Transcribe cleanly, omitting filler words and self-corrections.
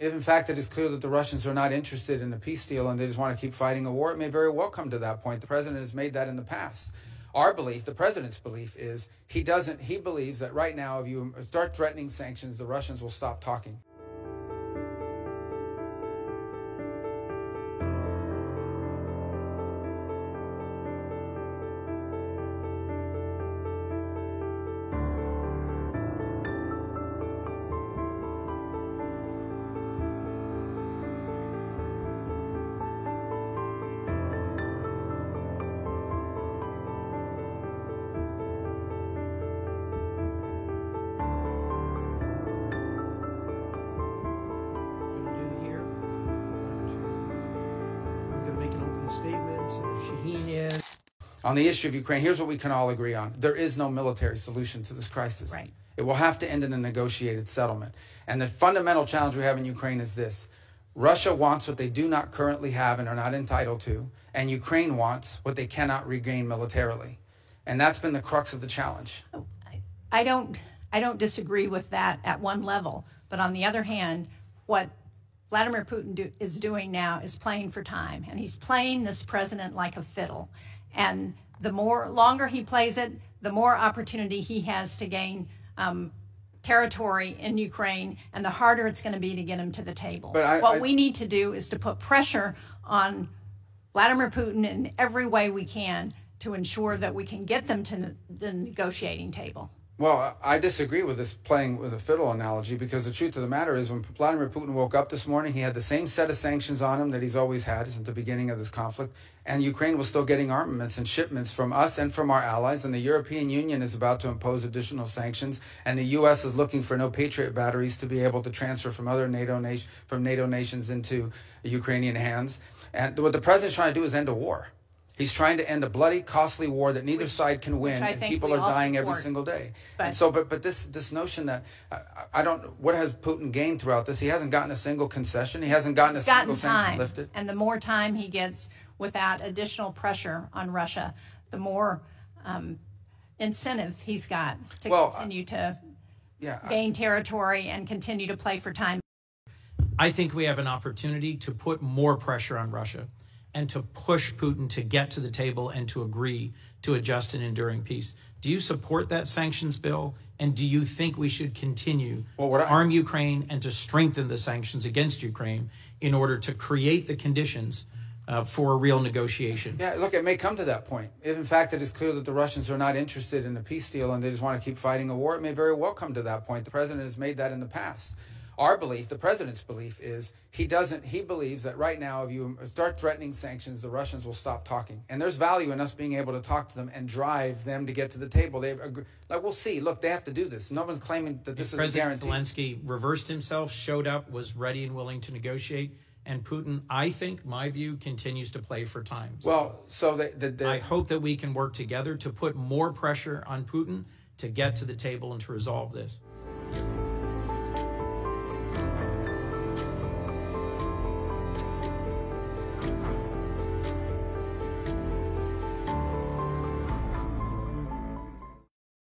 If in fact it is clear that the Russians are not interested in a peace deal and they just want to keep fighting a war, it may very well come to that point. The president has made that in the past. Our belief, the president's belief, is he believes that right now if you start threatening sanctions, the Russians will stop talking. On the issue of Ukraine, here's what we can all agree on. There is no military solution to this crisis. Right. It will have to end in a negotiated settlement. And the fundamental challenge we have in Ukraine is this. Russia wants what they do not currently have and are not entitled to, and Ukraine wants what they cannot regain militarily. And that's been the crux of the challenge. I don't disagree with that at one level. But on the other hand, what Vladimir Putin is doing now is playing for time. And he's playing this president like a fiddle. And the longer he plays it, the more opportunity he has to gain territory in Ukraine, and the harder it's going to be to get him to the table. What we need to do is to put pressure on Vladimir Putin in every way we can to ensure that we can get them to the negotiating table. Well, I disagree with this playing with a fiddle analogy, because the truth of the matter is when Vladimir Putin woke up this morning, he had the same set of sanctions on him that he's always had since the beginning of this conflict, and Ukraine was still getting armaments and shipments from us and from our allies, and the European Union is about to impose additional sanctions, and the U.S. is looking for no Patriot batteries to be able to transfer from other NATO nations into Ukrainian hands. And what the president's trying to do is end a war. He's trying to end a bloody, costly war that neither side can win, and people are dying every single day. And so, but this notion that what has Putin gained throughout this? He hasn't gotten a single concession. He hasn't gotten a single sanction lifted. And the more time he gets without additional pressure on Russia, the more incentive he's got to continue to gain territory and continue to play for time. I think we have an opportunity to put more pressure on Russia and to push Putin to get to the table and to agree to a just and enduring peace. Do you support that sanctions bill? And do you think we should continue to arm Ukraine and to strengthen the sanctions against Ukraine in order to create the conditions for a real negotiation? Yeah, look, it may come to that point. If in fact it is clear that the Russians are not interested in a peace deal and they just want to keep fighting a war, it may very well come to that point. The president has made that in the past. Our belief, the president's belief, is he believes that right now if you start threatening sanctions, the Russians will stop talking. And there's value in us being able to talk to them and drive them to get to the table. We'll see. Look, they have to do this. No one's claiming that this is a guarantee. President Zelensky reversed himself, showed up, was ready and willing to negotiate. And Putin, I think, my view, continues to play for time. Well, so I hope that we can work together to put more pressure on Putin to get to the table and to resolve this.